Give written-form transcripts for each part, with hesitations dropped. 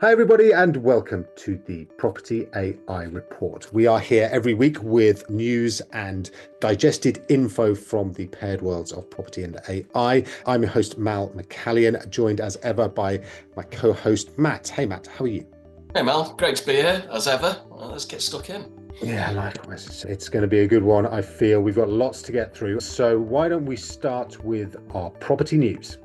Hi, everybody, and welcome to the Property AI Report. We are here every week with news and digested info from the paired worlds of property and AI. I'm your host, Mal McCallion, joined as ever by my co-host, Matt. Hey, Matt, how are you? Hey Mel, great to be here as ever. Well, let's get stuck in. Yeah, likewise. It's going to be a good one, I feel. We've got lots to get through. So why don't we start with our property news?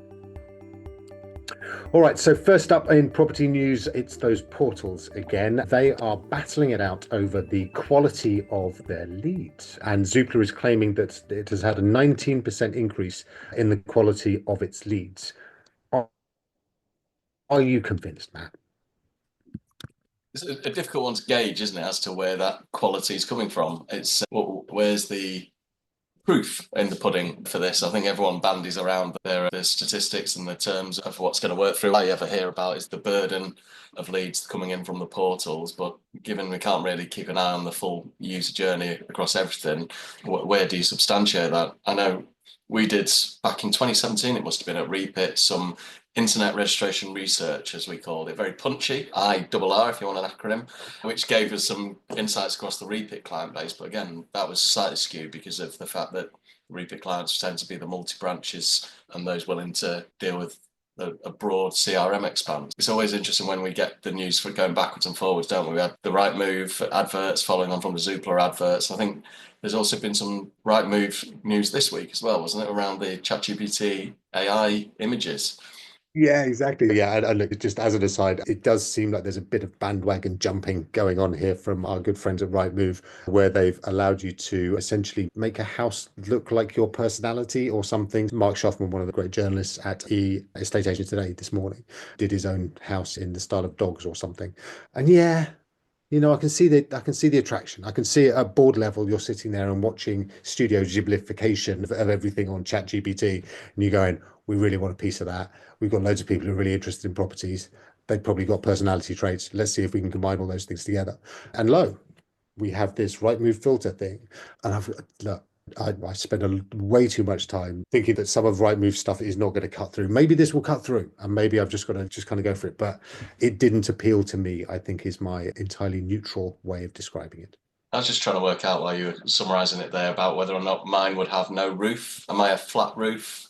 All right, so first up in property news, it's those portals again. They are battling it out over the quality of their leads. And Zoopla is claiming that it has had a 19% increase in the quality of its leads. Are you convinced, Matt? It's a difficult one to gauge, isn't it, as to where that quality is coming from. It's where's the proof in the pudding for this? I think everyone bandies around their statistics and the terms of what's going to work through. All I ever hear about is the burden of leads coming in from the portals, but given we can't really keep an eye on the full user journey across everything, where do you substantiate that? I know we did back in 2017, it must have been at Repit, some internet registration research, as we called it, very punchy, IRR if you want an acronym, which gave us some insights across the Repit client base. But again, that was slightly skewed because of the fact that Repit clients tend to be the multi-branches and those willing to deal with a broad CRM expanse. It's always interesting when we get the news for going backwards and forwards, don't we? We had the Rightmove adverts following on from the Zoopla adverts. I think there's also been some Rightmove news this week as well, wasn't it, around the ChatGPT AI images? Yeah, exactly. Yeah, and look, just as an aside, it does seem like there's a bit of bandwagon jumping going on here from our good friends at Rightmove, where they've allowed you to essentially make a house look like your personality or something. Mark Schaffman, one of the great journalists at Estate Agent Today this morning, did his own house in the style of dogs or something. And yeah, I can see the attraction. I can see at board level, you're sitting there and watching studio giblification of everything on ChatGPT, and you're going, we really want a piece of that. We've got loads of people who are really interested in properties. They've probably got personality traits. Let's see if we can combine all those things together. And lo, we have this right move filter thing. And look, I spend way too much time thinking that some of Rightmove stuff is not going to cut through. Maybe this will cut through, and maybe I've just got to just kind of go for it. But it didn't appeal to me, I think, is my entirely neutral way of describing it. I was just trying to work out while you were summarising it there about whether or not mine would have no roof. Am I a flat roof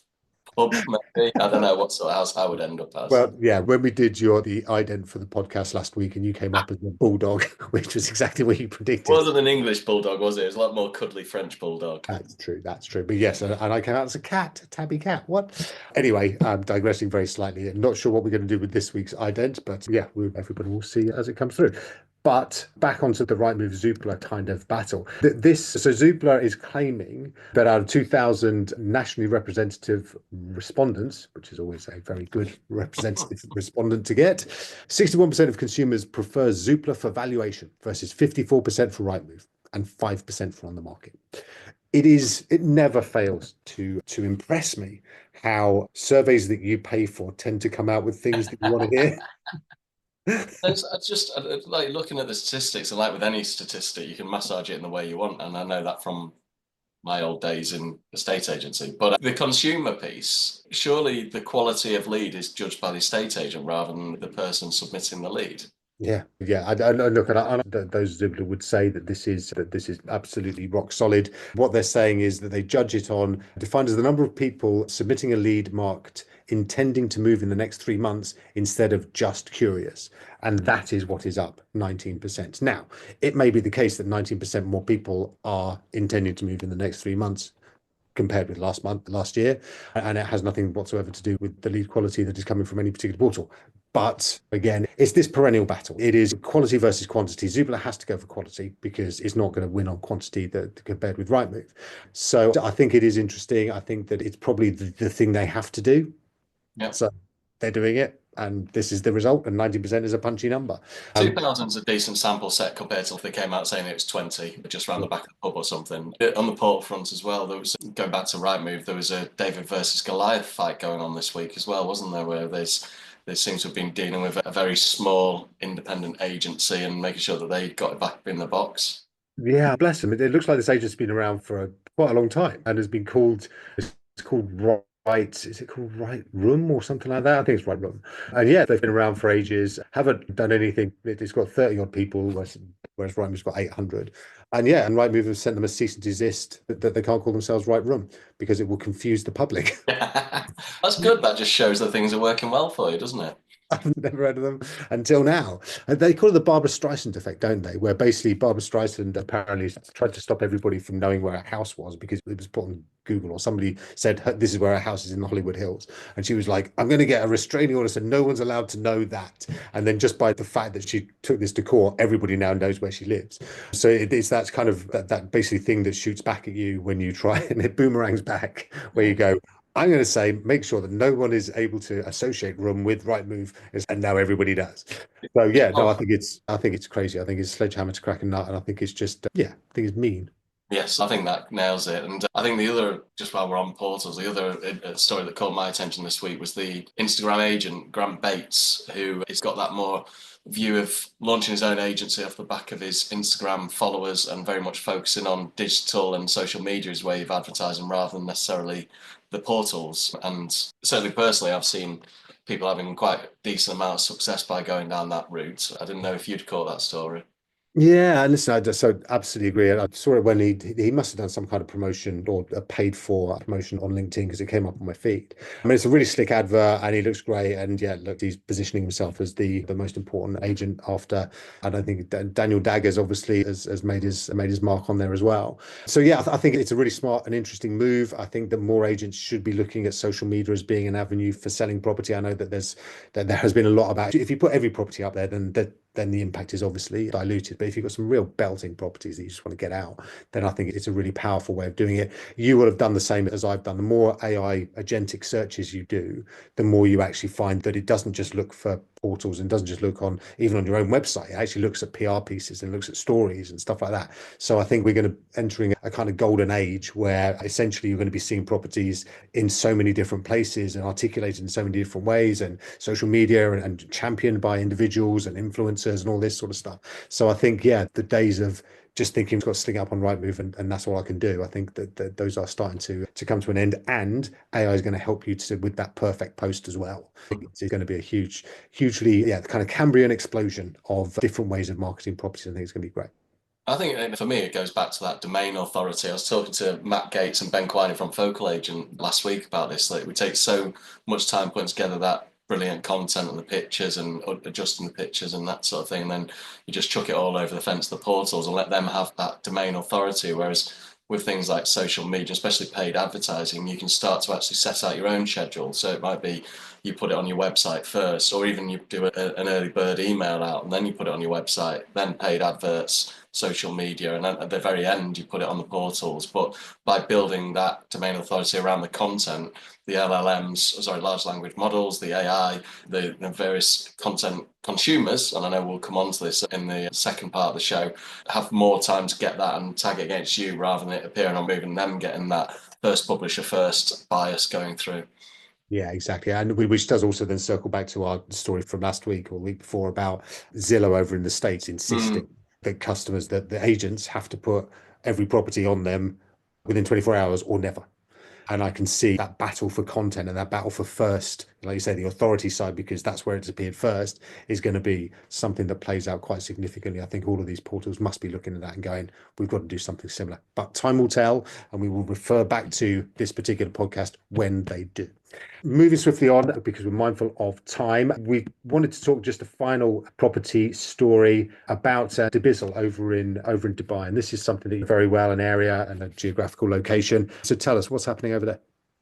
pub, maybe? I don't know what sort of house I would end up as. Well, yeah, when we did the ident for the podcast last week, and you came up as a bulldog, which was exactly what you predicted. Wasn't an English bulldog, was it? It was a lot more cuddly French bulldog. That's true. That's true. But yes, and I came out as a cat, a tabby cat. What? Anyway, I'm digressing very slightly. I'm not sure what we're going to do with this week's ident, but yeah, everybody will see as it comes through. But back onto the Rightmove Zoopla kind of battle. So Zoopla is claiming that out of 2,000 nationally representative respondents, which is always a very good representative respondent to get, 61% of consumers prefer Zoopla for valuation versus 54% for Rightmove and 5% for on the market. It never fails to impress me how surveys that you pay for tend to come out with things that you want to hear. It's just like looking at the statistics, and like with any statistic, you can massage it in the way you want. And I know that from my old days in estate agency. But the consumer piece, surely the quality of lead is judged by the estate agent rather than the person submitting the lead. Yeah, yeah. I look, those Zibla would say that this is absolutely rock solid. What they're saying is that they judge it on defined as the number of people submitting a lead marked intending to move in the next 3 months instead of just curious, and that is what is up 19%. Now, it may be the case that 19% more people are intending to move in the next 3 months compared with last year, and it has nothing whatsoever to do with the lead quality that is coming from any particular portal. But again, it's this perennial battle. It is quality versus quantity. Zoopla has to go for quality because it's not going to win on quantity that compared with Rightmove. So I think it is interesting. I think that it's probably the thing they have to do. Yeah. So they're doing it, and this is the result. And 90% is a punchy number. 2000's a decent sample set compared to if they came out saying it was 20, just around the back of the pub or something. On the port front as well, there was, going back to Rightmove, there was a David versus Goliath fight going on this week as well, wasn't there? Where they seem to have been dealing with a very small independent agency and making sure that they got it back in the box. Yeah, bless them. It looks like this agent's been around for quite a long time and has been called. It's called Is it called Right Room or something like that? I think it's Right Room. And yeah, they've been around for ages, haven't done anything. It's got 30 odd people, whereas Rightmove's got 800. And yeah, and Rightmove have sent them a cease and desist that they can't call themselves Right Room because it will confuse the public. That's good. That just shows that things are working well for you, doesn't it? I've never heard of them until now. And they call it the Barbara Streisand effect, don't they? Where basically Barbara Streisand apparently tried to stop everybody from knowing where her house was because it was put on Google, or somebody said this is where her house is in the Hollywood Hills. And she was like, I'm going to get a restraining order so no one's allowed to know that. And then just by the fact that she took this to court, everybody now knows where she lives. So it's that kind of that basically thing that shoots back at you when you try and it boomerangs back, where you go, I'm going to say, make sure that no one is able to associate Room with Rightmove, and now everybody does. So yeah, no, I think it's crazy. I think it's sledgehammer to crack a nut, and I think it's just, yeah, I think it's mean. Yes, I think that nails it. And I think the other, just while we're on portals, the other story that caught my attention this week was the Instagram agent, Grant Bates, who has got that more view of launching his own agency off the back of his Instagram followers and very much focusing on digital and social media as way of advertising rather than necessarily the portals. And certainly personally, I've seen people having quite a decent amount of success by going down that route. I didn't know if you'd caught that story. Yeah, and listen, I just so absolutely agree. I saw it when he must have done some kind of promotion or a paid for promotion on LinkedIn because it came up on my feed. I mean, it's a really slick advert and he looks great. And yeah, look, he's positioning himself as the most important agent after. I don't think Daniel Daggers obviously has made his mark on there as well. So yeah, I think it's a really smart and interesting move. I think that more agents should be looking at social media as being an avenue for selling property. I know that there has been a lot about if you put every property up there, then the impact is obviously diluted. But if you've got some real belting properties that you just want to get out, then I think it's a really powerful way of doing it. You will have done the same as I've done. The more AI agentic searches you do, the more you actually find that it doesn't just look for portals and doesn't just look on even on your own website. It actually looks at PR pieces and looks at stories and stuff like that. So I think we're going to entering a kind of golden age where essentially you're going to be seeing properties in so many different places and articulated in so many different ways and social media and championed by individuals and influencers and all this sort of stuff. So I think, yeah, the days of just thinking I've got to sling up on Rightmove and that's all I can do. I think that those are starting to come to an end, and AI is going to help you with that perfect post as well. I think it's going to be a hugely, yeah, kind of Cambrian explosion of different ways of marketing properties. I think it's going to be great. I think for me, it goes back to that domain authority. I was talking to Matt Gates and Ben Quiney from Focal Agent last week about this. That we take so much time putting together that brilliant content and the pictures and adjusting the pictures and that sort of thing. And then you just chuck it all over the fence of the portals and let them have that domain authority. Whereas with things like social media, especially paid advertising, you can start to actually set out your own schedule. So it might be you put it on your website first, or even you do an early bird email out and then you put it on your website, then paid adverts, social media, and then at the very end you put it on the portals. But by building that domain authority around the content, the LLMs, sorry, large language models, the AI, the various content consumers, and I know we'll come on to this in the second part of the show, have more time to get that and tag it against you rather than it appearing on Move and them getting that first publisher first bias going through. Yeah, exactly. And which does also then circle back to our story from last week or the week before about Zillow over in the States insisting Mm. that customers, that the agents have to put every property on them within 24 hours or never. And I can see that battle for content and that battle for first, like you say, the authority side, because that's where it's appeared first, is going to be something that plays out quite significantly. I think all of these portals must be looking at that and going, we've got to do something similar. But time will tell, and we will refer back to this particular podcast when they do. Moving swiftly on, because we're mindful of time, we wanted to talk just a final property story about Dubizzle over in Dubai, and this is something that you very well, an area and a geographical location. So tell us what's happening over there.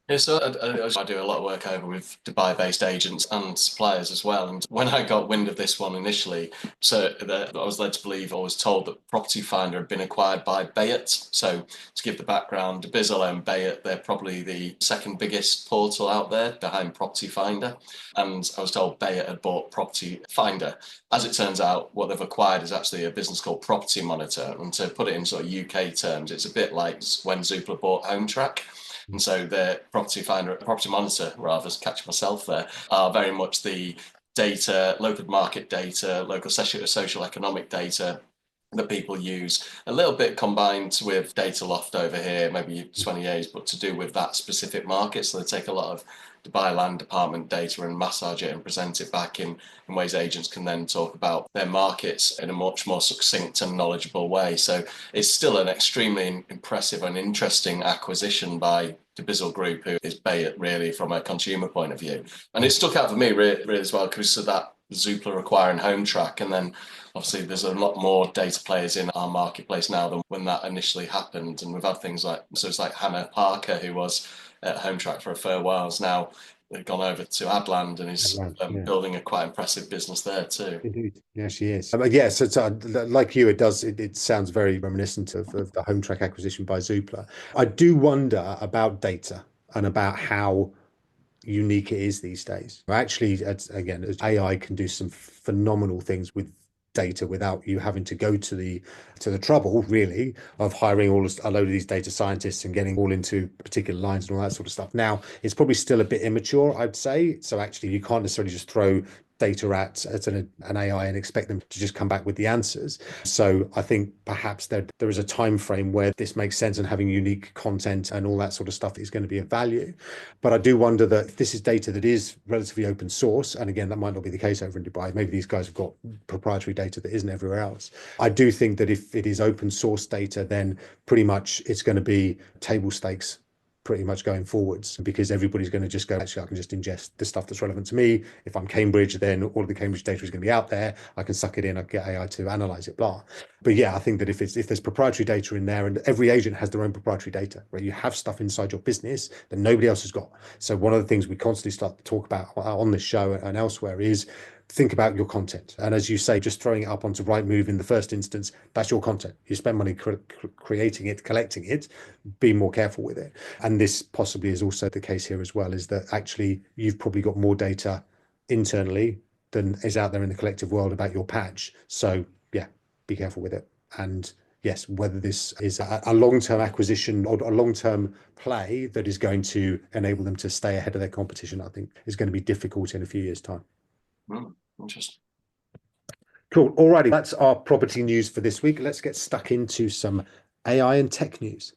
Yeah, so I do a lot of work over with Dubai-based agents and suppliers as well. And when I got wind of this one initially, I was led to believe, I was told that Property Finder had been acquired by Bayet. So to give the background, Dubizzle and Bayet, they're probably the second biggest portal out there behind Property Finder. And I was told Bayet had bought Property Finder. As it turns out, what they've acquired is actually a business called Property Monitor. And to put it in sort of UK terms, it's a bit like when Zoopla bought Home Track. And so the Property Finder, Property Monitor, rather, catch myself there, are very much the data, local market data, local social economic data that people use, a little bit combined with data loft over here, maybe 20 years, but to do with that specific market. So they take a lot of Dubai land department data and massage it and present it back in ways agents can then talk about their markets in a much more succinct and knowledgeable way. So it's still an extremely impressive and interesting acquisition by the Bizzle Group, who is Bayet really from a consumer point of view. And it stuck out for me really as well because of that Zoopla acquiring Home Track, and then obviously there's a lot more data players in our marketplace now than when that initially happened. And we've had things like, so it's like Hannah Parker, who was at Home Track for a fair while, is now gone over to Adland and is building a quite impressive business there too. Indeed. Yeah, she is. Yeah, so like you, it sounds very reminiscent of the Home Track acquisition by Zoopla. I do wonder about data and about how unique it is these days. Actually, again, AI can do some phenomenal things with data without you having to go to the trouble really of hiring a load of these data scientists and getting all into particular lines and all that sort of stuff. Now, it's probably still a bit immature, I'd say. So actually, you can't necessarily just throw data at an AI and expect them to just come back with the answers. So I think perhaps there is a time frame where this makes sense and having unique content and all that sort of stuff is going to be of value. But I do wonder that if this is data that is relatively open source, and again, that might not be the case over in Dubai, maybe these guys have got proprietary data that isn't everywhere else. I do think that if it is open source data, then pretty much it's going to be table stakes pretty much going forwards, because everybody's going to just go, actually, I can just ingest the stuff that's relevant to me. If I'm Cambridge, then all of the Cambridge data is going to be out there. I can suck it in, I can get AI to analyze it, blah. But yeah, I think that if there's proprietary data in there, and every agent has their own proprietary data, right? You have stuff inside your business that nobody else has got. So one of the things we constantly start to talk about on this show and elsewhere is think about your content. And as you say, just throwing it up onto Rightmove in the first instance, that's your content. You spend money creating it, collecting it, be more careful with it. And this possibly is also the case here as well, is that actually you've probably got more data internally than is out there in the collective world about your patch. So yeah, be careful with it. And yes, whether this is a long-term acquisition or a long-term play that is going to enable them to stay ahead of their competition, I think is going to be difficult in a few years' time. Interesting. Cool. Alrighty, that's our property news for this week. Let's get stuck into some AI and tech news.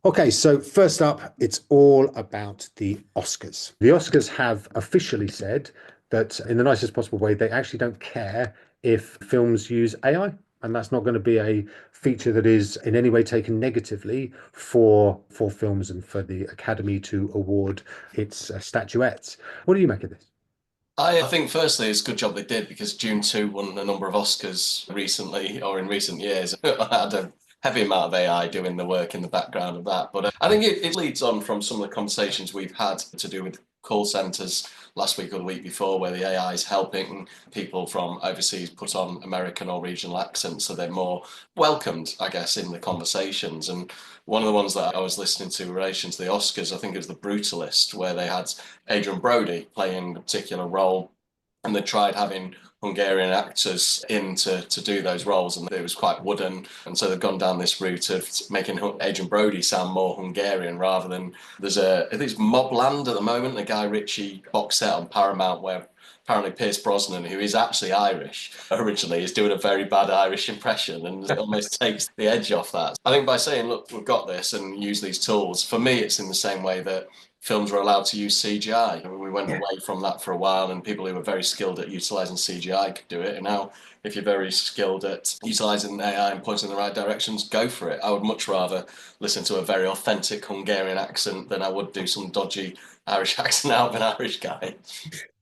Okay, so first up, it's all about the Oscars. The Oscars have officially said that, in the nicest possible way, they actually don't care if films use AI. And that's not going to be a feature that is in any way taken negatively for films and for the Academy to award its statuettes. What do you make of this? I think firstly it's a good job they did, because Dune 2 won a number of Oscars recently, or in recent years. I had a heavy amount of AI doing the work in the background of that. But I think it leads on from some of the conversations we've had to do with call centres last week or the week before, where the AI is helping people from overseas put on American or regional accents so they're more welcomed, I guess, in the conversations. And one of the ones that I was listening to in relation to the Oscars, I think it was The Brutalist, where they had Adrian Brody playing a particular role, and they tried having Hungarian actors in to do those roles, and it was quite wooden. And so they've gone down this route of making Adrian Brody sound more Hungarian rather than, there's I think it's Mobland at the moment, the Guy Ritchie box set on Paramount, where apparently Pierce Brosnan, who is actually Irish originally, is doing a very bad Irish impression, and it almost takes the edge off that. I think by saying, look, we've got this and use these tools, for me, it's in the same way that films were allowed to use CGI. We went away from that for a while, and people who were very skilled at utilizing CGI could do it. And now, if you're very skilled at utilizing AI and pointing in the right directions, go for it. I would much rather listen to a very authentic Hungarian accent than I would do some dodgy Irish accent out of an Irish guy.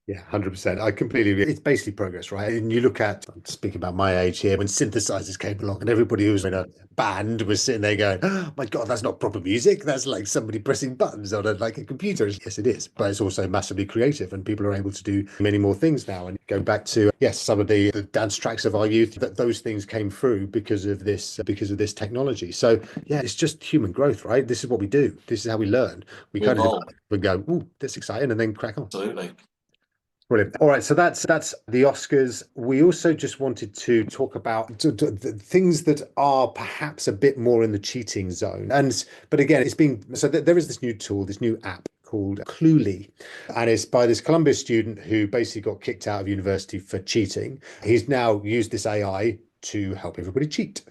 Yeah, 100%. I completely agree. It's basically progress, right? And you look at, I'm speaking about my age here, when synthesizers came along and everybody who was in a band was sitting there going, oh my God, that's not proper music. That's like somebody pressing buttons on like a computer. Yes, it is. But it's also massively creative, and people are able to do many more things now. And go back to, yes, some of the dance tracks of our youth, that those things came through because of this technology. So yeah, it's just human growth, right? This is what we do. This is how we learn. We kind of go, ooh, that's exciting, and then crack on. Absolutely. Brilliant. All right, so that's the Oscars. We also just wanted to talk about the things that are perhaps a bit more in the cheating zone. But again, there is this new tool, this new app called Cluely, and it's by this Columbia student who basically got kicked out of university for cheating. He's now used this AI to help everybody cheat.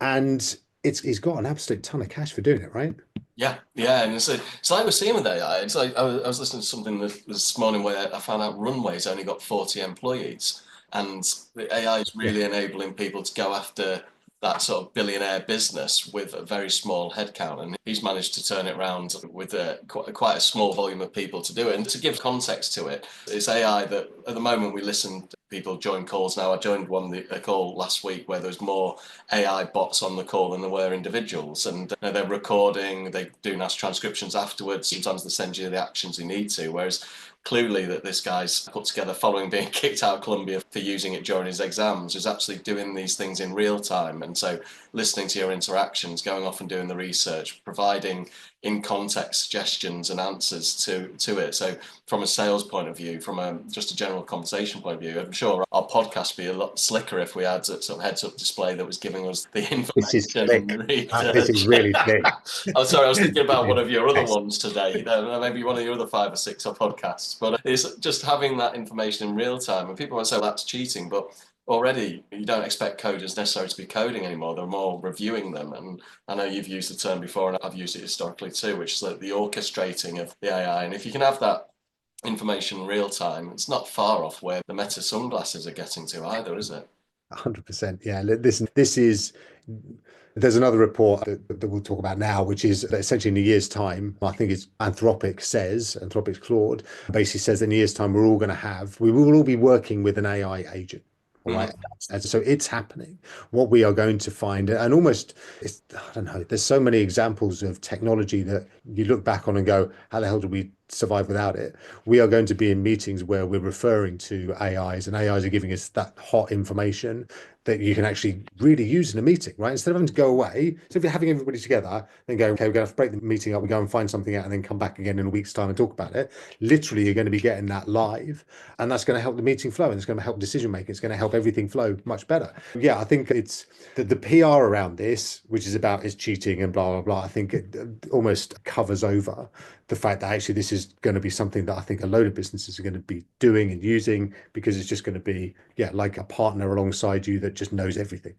And he's got an absolute ton of cash for doing it, right? Yeah, and it's like we're seeing with AI. It's like I was listening to something this morning where I found out Runway's only got 40 employees, and the AI is Yeah. really enabling people to go after that sort of billionaire business with a very small headcount, and he's managed to turn it around with quite a small volume of people to do it. And to give context to it, it's AI that at the moment we listen. People join calls now. I joined a call last week where there's more AI bots on the call than there were individuals, and they're recording. They do nice transcriptions afterwards. Sometimes they send you the actions you need to. Whereas clearly that this guy's put together following being kicked out of Columbia for using it during his exams is actually doing these things in real time, and so listening to your interactions, going off and doing the research, providing in context suggestions and answers to it. So from a sales point of view, from just a general conversation point of view, I'm sure our podcast would be a lot slicker if we had a sort of heads up display that was giving us the This is information and slick. the This is research. really slick. I'm sorry, I was thinking about one Yeah. of your other Yes. ones today, maybe one of your other 5 or 6 podcasts, but it's just having that information in real time. And people might say, well, that's cheating, but already you don't expect coders necessarily to be coding anymore. They're more reviewing them. And I know you've used the term before, and I've used it historically too, which is like the orchestrating of the AI. And if you can have that information real time, it's not far off where the Meta sunglasses are getting to either, is it? 100%. Yeah. This is. There's another report that we'll talk about now, which is that essentially in a year's time, I think it's Anthropic's Claude, basically says in a year's time, we will all be working with an AI agent. All right. Mm. And so it's happening. What we are going to find, and almost, I don't know, there's so many examples of technology that you look back on and go, how the hell did we survive without it? We are going to be in meetings where we're referring to AIs, and AIs are giving us that hot information that you can actually really use in a meeting, right? Instead of having to go away. So if you're having everybody together, then go, okay, we're going to have to break the meeting up and go and find something out and then come back again in a week's time and talk about it. Literally, you're going to be getting that live, and that's going to help the meeting flow, and it's going to help decision making. It's going to help everything flow much better. Yeah, I think it's the PR around this, which is about is cheating and blah, blah, blah. I think it almost covers over the fact that actually this is going to be something that I think a load of businesses are going to be doing and using, because it's just going to be, yeah, like a partner alongside you that just knows everything.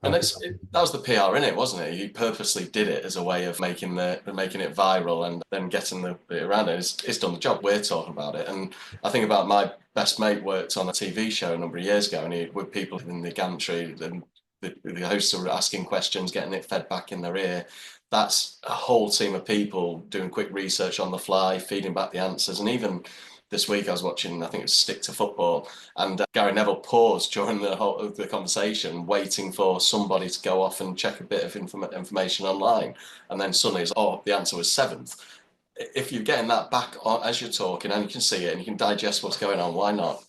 And I think that was the PR in it, wasn't it? You purposely did it as a way of making it viral and then getting it around it. It's done the job. We're talking about it, and I think about my best mate worked on a TV show a number of years ago, and with people in the gantry, and the hosts are asking questions, getting it fed back in their ear. That's a whole team of people doing quick research on the fly, feeding back the answers, and even this week I was watching, I think it was Stick to Football, and Gary Neville paused during the whole of the conversation, waiting for somebody to go off and check a bit of information online, and then suddenly it's, oh, the answer was seventh. If you're getting that back as you're talking and you can see it and you can digest what's going on, why not?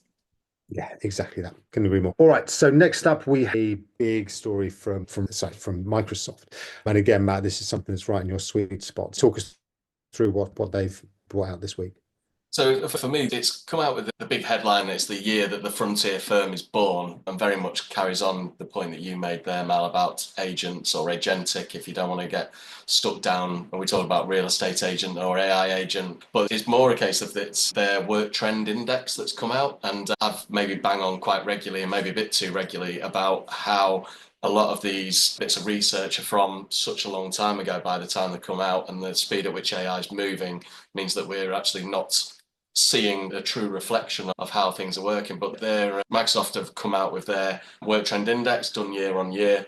yeah, exactly that. Couldn't agree more. All right. So next up, we have a big story from Microsoft. And again, Matt, this is something that's right in your sweet spot. Talk us through what they've brought out this week. So for me, it's come out with the big headline. It's the year that the frontier firm is born, and very much carries on the point that you made there, Mal, about agents or agentic. If you don't want to get stuck down when we talk about real estate agent or AI agent, but it's more a case of it's their work trend index that's come out, and I've maybe bang on quite regularly and maybe a bit too regularly about how a lot of these bits of research are from such a long time ago by the time they come out, and the speed at which AI is moving means that we're actually not seeing a true reflection of how things are working. But Microsoft have come out with their work trend index done year on year,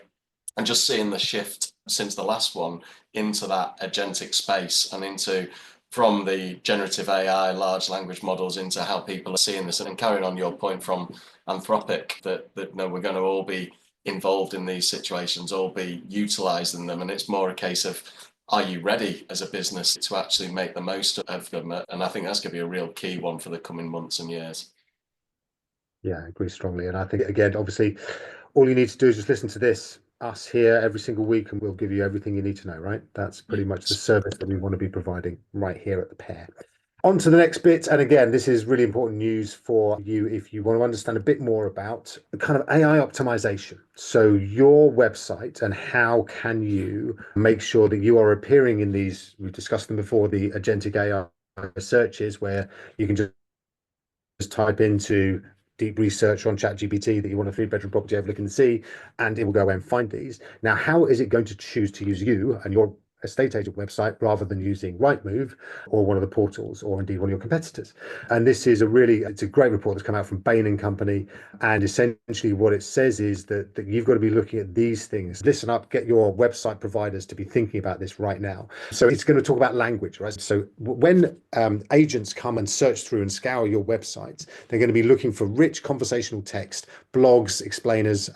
and just seeing the shift since the last one into that agentic space and into from the generative AI, large language models, into how people are seeing this. And carrying on your point from Anthropic, that no, we're going to all be involved in these situations, all be utilizing them. And it's more a case of, are you ready as a business to actually make the most of them? And I think that's going to be a real key one for the coming months and years. Yeah, I agree strongly. And I think, again, obviously, all you need to do is just listen to us here every single week, and we'll give you everything you need to know, right? That's pretty much the service that we want to be providing right here at the Pair. On to the next bit. And again, this is really important news for you if you want to understand a bit more about the kind of AI optimization. So your website, and how can you make sure that you are appearing in these, we've discussed them before, the agentic AI searches, where you can just type into deep research on ChatGPT that you want a 3-bedroom property overlooking the sea, and it will go away and find these. Now, how is it going to choose to use you and your estate agent website rather than using Rightmove or one of the portals or indeed one of your competitors? And this is it's a great report that's come out from Bain and Company. And essentially what it says is that you've got to be looking at these things. Listen up, get your website providers to be thinking about this right now. So it's going to talk about language, right? So when agents come and search through and scour your website, they're going to be looking for rich conversational text, blogs, explainers,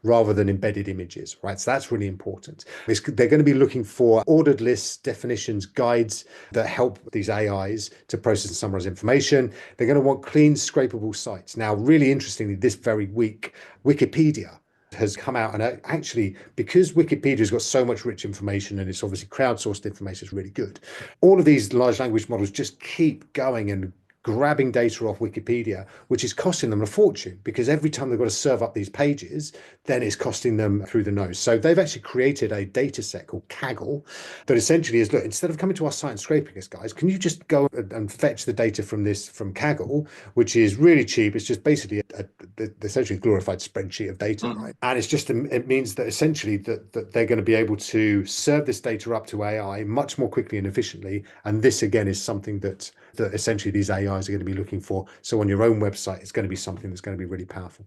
rather than embedded images, right? So that's really important. They're going to be looking for ordered lists, definitions, guides that help these AIs to process and summarize information. They're going to want clean, scrapable sites. Now, really interestingly, this very week, Wikipedia has come out, and actually, because Wikipedia's got so much rich information and it's obviously crowdsourced information, is really good. All of these large language models just keep going and grabbing data off Wikipedia, which is costing them a fortune, because every time they've got to serve up these pages, then it's costing them through the nose. So they've actually created a data set called Kaggle that essentially is, look, instead of coming to our site and scraping us, guys, can you just go and fetch the data from Kaggle, which is really cheap. It's just basically essentially a glorified spreadsheet of data, right? And it means that essentially that they're going to be able to serve this data up to AI much more quickly and efficiently. And this again is something that essentially these AIs are going to be looking for. So on your own website, it's going to be something that's going to be really powerful.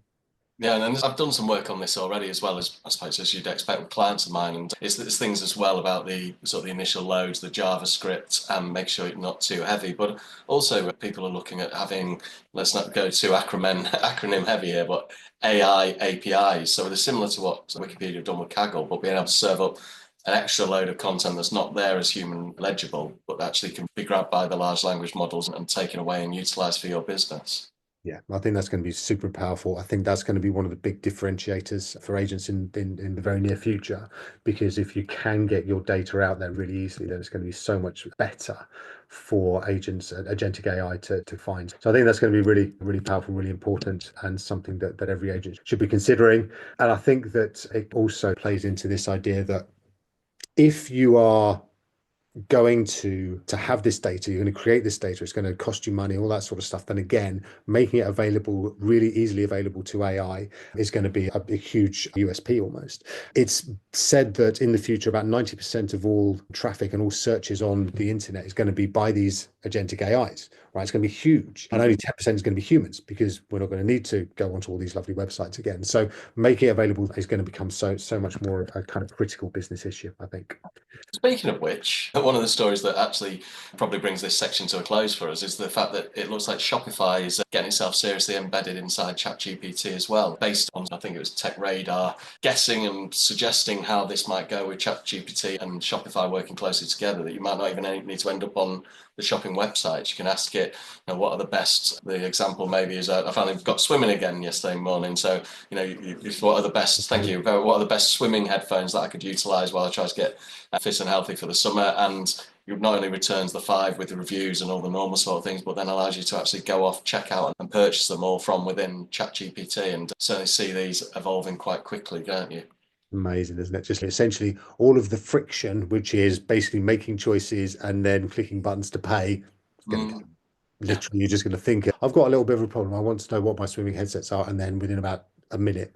Yeah, and I've done some work on this already, as well as, I suppose, as you'd expect with clients of mine. And it's things as well about the sort of the initial loads, the JavaScript, and make sure it's not too heavy. But also people are looking at having, let's not go too acronym heavy here, but AI APIs. So they're similar to what Wikipedia have done with Kaggle, but being able to serve up an extra load of content that's not there as human legible, but actually can be grabbed by the large language models and taken away and utilized for your business. Yeah, I think that's going to be super powerful. I think that's going to be one of the big differentiators for agents in the very near future, because if you can get your data out there really easily, then it's going to be so much better for agents, agentic AI to find. So I think that's going to be really, really powerful, really important, and something that every agent should be considering. And I think that it also plays into this idea that if you are going to have this data, you're going to create this data, it's going to cost you money, all that sort of stuff, then again, making it available, really easily available to AI, is going to be a huge USP almost. It's said that in the future, about 90% of all traffic and all searches on the internet is going to be by these agentic AIs, right? It's going to be huge. And only 10% is going to be humans, because we're not going to need to go onto all these lovely websites again. So making it available is going to become so much more a kind of critical business issue, I think. Speaking of which, one of the stories that actually probably brings this section to a close for us is the fact that it looks like Shopify is getting itself seriously embedded inside ChatGPT as well, based on, I think it was Tech Radar, guessing and suggesting how this might go with ChatGPT and Shopify working closely together, that you might not even need to end up on the shopping websites. You can ask it, what are the best, the example maybe is, I finally got swimming again yesterday morning. So, what are the best, thank you, what are the best swimming headphones that I could utilize while I try to get fit and healthy for the summer? And it not only returns the 5 with the reviews and all the normal sort of things, but then allows you to actually go off, check out and purchase them all from within ChatGPT, and certainly see these evolving quite quickly, don't you? Amazing, isn't it? Just essentially all of the friction, which is basically making choices and then clicking buttons to pay, is going to go. Literally, you're just going to think, I've got a little bit of a problem. I want to know what my swimming headsets are. And then within about a minute,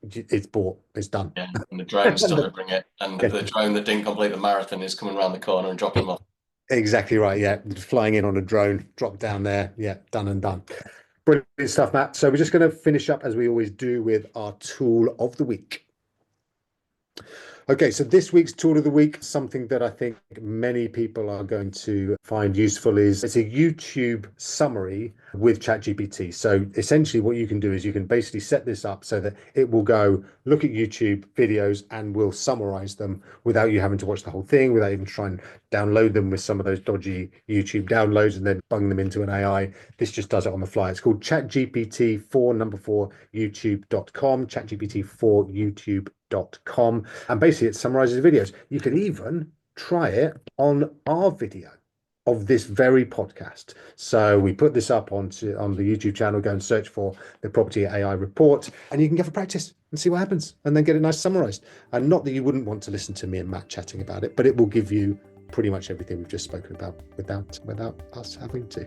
it's bought, it's done. Yeah, and the drone's delivering it, and the drone that didn't complete the marathon is coming around the corner and dropping them off. Exactly right. Yeah. Flying in on a drone, drop down there. Yeah. Done and done. Brilliant stuff, Matt. So we're just going to finish up as we always do with our tool of the week. Okay, so this week's tool of the week, something that I think many people are going to find useful, is it's a YouTube summary with ChatGPT. So essentially what you can do is you can basically set this up so that it will go look at YouTube videos and will summarize them without you having to watch the whole thing, without even trying to download them with some of those dodgy YouTube downloads and then bung them into an AI. This just does it on the fly. It's called ChatGPT 4 YouTube.com, ChatGPT 4 YouTube.com, and basically it summarizes videos. You can even try it on our video of this very podcast. So we put this up on the YouTube channel. Go and search for the Property AI Report, and you can give a practice and see what happens, and then get it nice summarized. And not that you wouldn't want to listen to me and Matt chatting about it, but it will give you pretty much everything we've just spoken about without us having to.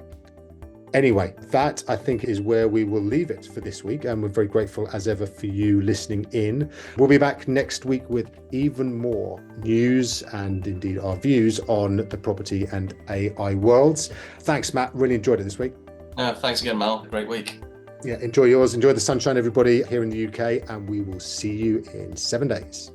Anyway, that I think is where we will leave it for this week. And we're very grateful as ever for you listening in. We'll be back next week with even more news and indeed our views on the property and AI worlds. Thanks, Matt. Really enjoyed it this week. Thanks again, Mal. Great week. Yeah, enjoy yours. Enjoy the sunshine, everybody, here in the UK. And we will see you in 7 days.